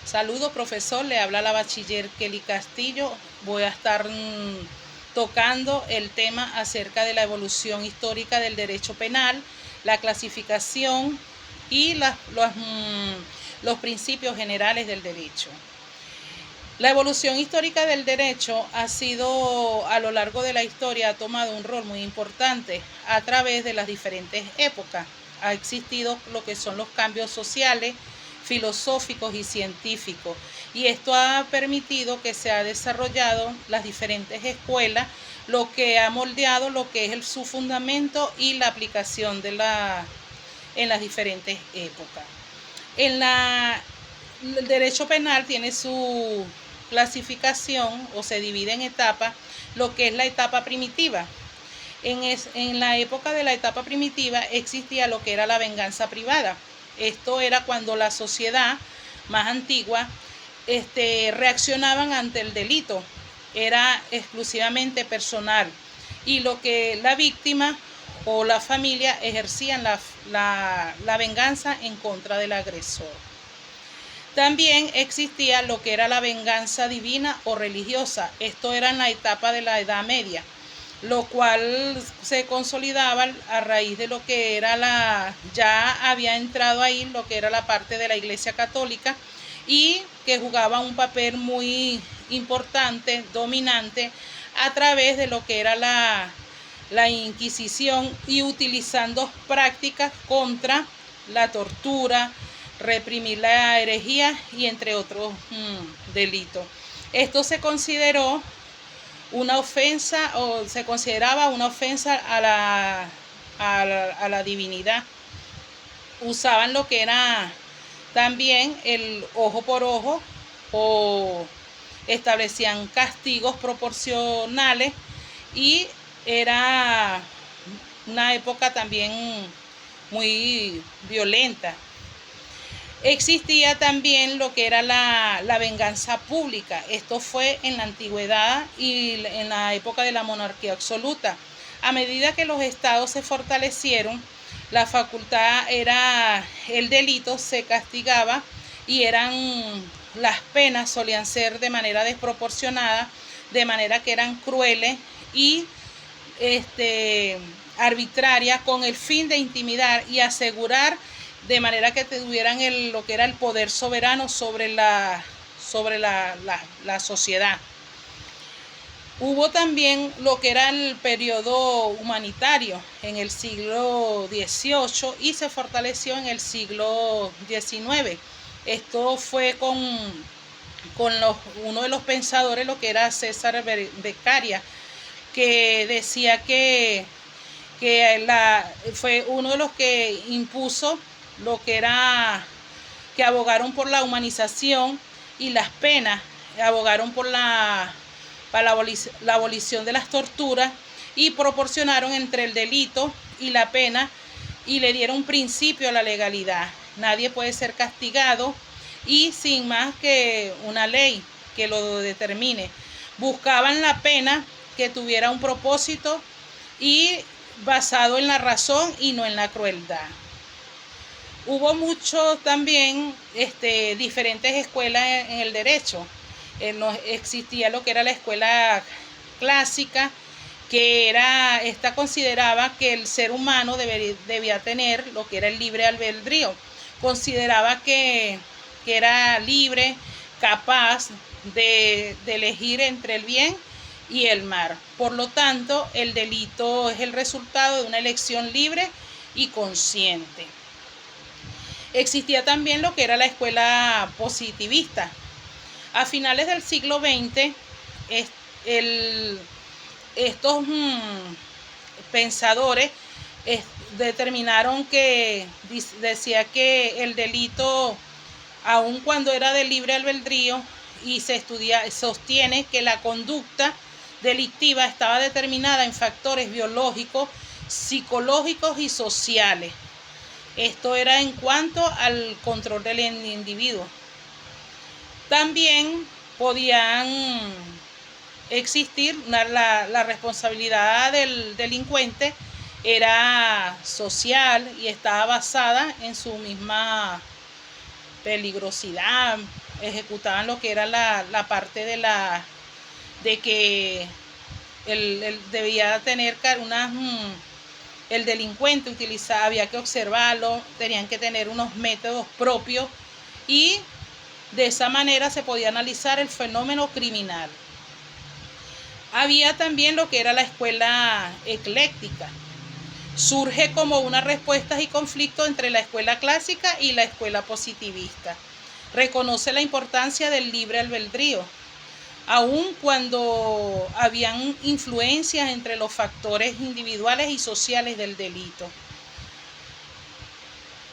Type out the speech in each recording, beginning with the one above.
Saludos, profesor, le habla la bachiller Kelly Castillo. Voy a estar tocando el tema acerca de la evolución histórica del derecho penal, la clasificación y los principios generales del derecho. La evolución histórica del derecho ha sido, a lo largo de la historia, ha tomado un rol muy importante a través de las diferentes épocas. Ha existido lo que son los cambios sociales, filosóficos y científicos, y esto ha permitido que se ha desarrollado las diferentes escuelas, lo que ha moldeado lo que es su fundamento y la aplicación en las diferentes épocas. El derecho penal tiene su clasificación o se divide en etapas, lo que es la etapa primitiva. En la época de la etapa primitiva existía lo que era la venganza privada. Esto era cuando la sociedad más antigua reaccionaban ante el delito. Era exclusivamente personal. Y lo que la víctima o la familia ejercían la venganza en contra del agresor. También existía lo que era la venganza divina o religiosa. Esto era en la etapa de la Edad Media, lo cual se consolidaba a raíz de lo que era ya había entrado ahí lo que era la parte de la Iglesia Católica y que jugaba un papel muy importante, dominante, a través de lo que era la Inquisición y utilizando prácticas contra la tortura, reprimir la herejía y entre otros delitos. Esto se consideró una ofensa o se consideraba una ofensa a la divinidad. Usaban lo que era también el ojo por ojo o establecían castigos proporcionales y era una época también muy violenta. Existía también lo que era la venganza pública. Esto fue en la antigüedad y en la época de la monarquía absoluta. A medida que los estados se fortalecieron, la facultad era, el delito se castigaba y las penas solían ser de manera desproporcionada, de manera que eran crueles y arbitrarias con el fin de intimidar y asegurar de manera que tuvieran lo que era el poder soberano sobre la sociedad. Hubo también lo que era el periodo humanitario en el siglo XVIII y se fortaleció en el siglo XIX. Esto fue con uno de los pensadores, lo que era César Beccaria, que decía que fue uno de los que impuso lo que era, que abogaron por la humanización y las penas, abogaron por la abolición de las torturas y proporcionaron entre el delito y la pena y le dieron principio a la legalidad. Nadie puede ser castigado y sin más que una ley que lo determine. Buscaban la pena que tuviera un propósito y basado en la razón y no en la crueldad. Hubo mucho también diferentes escuelas en el derecho. Existía lo que era la escuela clásica, que esta consideraba que el ser humano debía tener lo que era el libre albedrío. Consideraba que era libre, capaz de elegir entre el bien y el mal. Por lo tanto, el delito es el resultado de una elección libre y consciente. Existía también lo que era la escuela positivista. A finales del siglo XX, estos pensadores determinaron que decía que el delito, aun cuando era de libre albedrío, y sostiene que la conducta delictiva estaba determinada en factores biológicos, psicológicos y sociales. Esto era en cuanto al control del individuo. También podían existir la responsabilidad del delincuente era social y estaba basada en su misma peligrosidad ejecutaban lo que era la parte de que debía tener el delincuente había que observarlo, tenían que tener unos métodos propios y de esa manera se podía analizar el fenómeno criminal. Había también lo que era la escuela ecléctica. Surge como una respuesta y conflicto entre la escuela clásica y la escuela positivista. Reconoce la importancia del libre albedrío, aun cuando habían influencias entre los factores individuales y sociales del delito.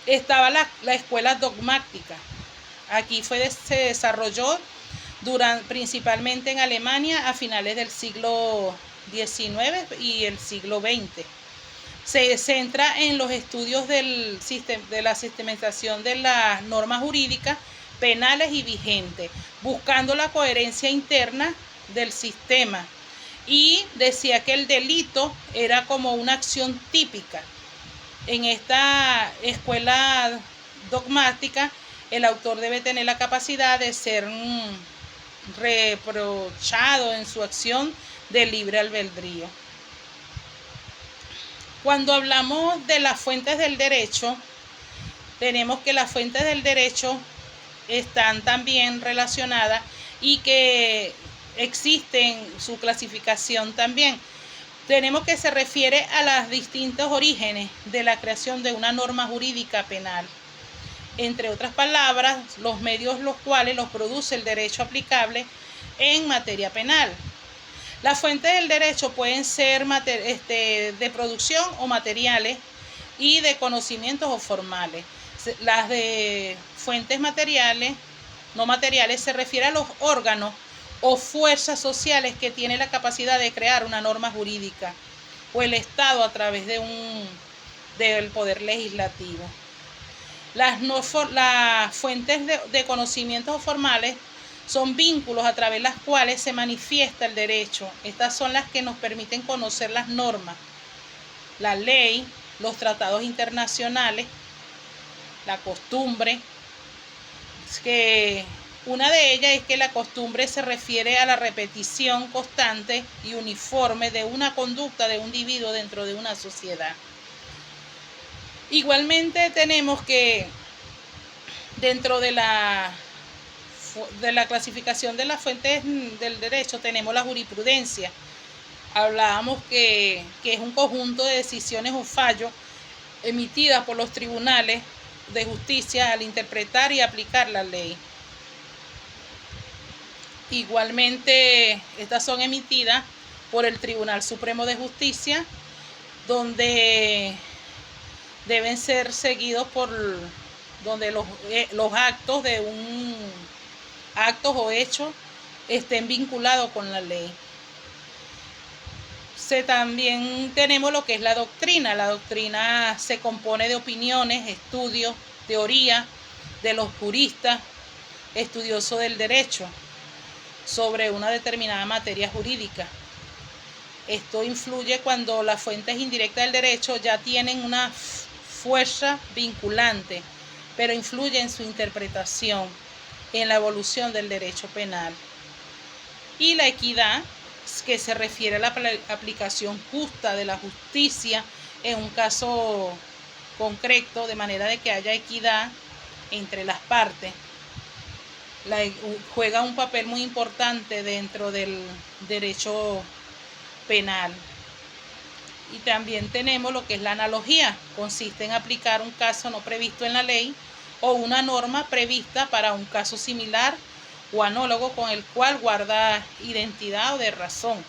Estaba la escuela dogmática. Aquí se desarrolló principalmente en Alemania a finales del siglo XIX y el siglo XX. Se centra en los estudios de la sistematización de las normas jurídicas penales y vigentes, buscando la coherencia interna del sistema, y decía que el delito era como una acción típica. En esta escuela dogmática, el autor debe tener la capacidad de ser reprochado en su acción de libre albedrío. Cuando hablamos de las fuentes del derecho, tenemos que las fuentes del derecho están también relacionadas y que existen su clasificación también. Tenemos que se refiere a los distintos orígenes de la creación de una norma jurídica penal. Entre otras palabras, los medios los cuales los produce el derecho aplicable en materia penal. Las fuentes del derecho pueden ser de producción o materiales y de conocimientos o formales. Las de fuentes materiales, no materiales, se refiere a los órganos o fuerzas sociales que tienen la capacidad de crear una norma jurídica, o el Estado a través del poder legislativo. Las fuentes de conocimientos formales son vínculos a través de las cuales se manifiesta el derecho. Estas son las que nos permiten conocer las normas, la ley, los tratados internacionales, la costumbre, que una de ellas es que la costumbre se refiere a la repetición constante y uniforme de una conducta de un individuo dentro de una sociedad. Igualmente tenemos que dentro de la clasificación de las fuentes del derecho tenemos la jurisprudencia. Hablábamos que es un conjunto de decisiones o fallos emitidas por los tribunales de justicia al interpretar y aplicar la ley. Igualmente, estas son emitidas por el Tribunal Supremo de Justicia, donde deben ser seguidos donde los actos de actos o hechos estén vinculados con la ley. También tenemos lo que es la doctrina. La doctrina se compone de opiniones, estudios, teoría de los juristas estudiosos del derecho sobre una determinada materia jurídica. Esto influye cuando las fuentes indirectas del derecho ya tienen una fuerza vinculante, pero influye en su interpretación, en la evolución del derecho penal. Y la equidad, que se refiere a la aplicación justa de la justicia en un caso concreto, de manera de que haya equidad entre las partes. Juega un papel muy importante dentro del derecho penal. Y también tenemos lo que es la analogía. Consiste en aplicar un caso no previsto en la ley o una norma prevista para un caso similar o análogo con el cual guarda identidad o de razón.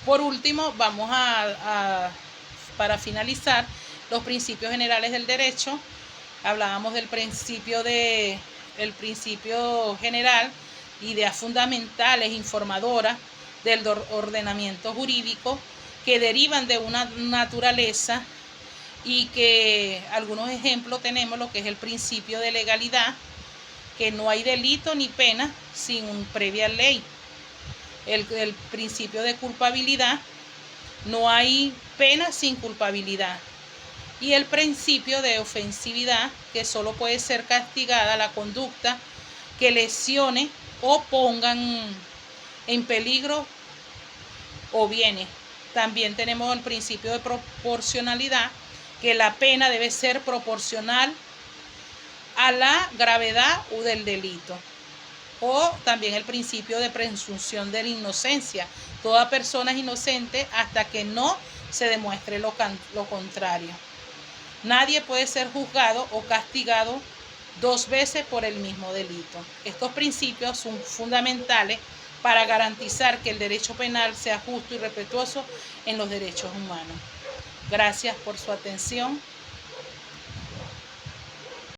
Por último, vamos para finalizar, los principios generales del derecho. Hablábamos del principio general, ideas fundamentales, informadoras del ordenamiento jurídico que derivan de una naturaleza, y que algunos ejemplos tenemos lo que es el principio de legalidad, que no hay delito ni pena sin previa ley. El principio de culpabilidad, no hay pena sin culpabilidad. y el principio de ofensividad, que solo puede ser castigada la conducta que lesione o pongan en peligro o bienes. También tenemos el principio de proporcionalidad, que la pena debe ser proporcional a la gravedad del delito. O también el principio de presunción de la inocencia. Toda persona es inocente hasta que no se demuestre lo contrario. Nadie puede ser juzgado o castigado 2 veces por el mismo delito. Estos principios son fundamentales para garantizar que el derecho penal sea justo y respetuoso en los derechos humanos. Gracias por su atención.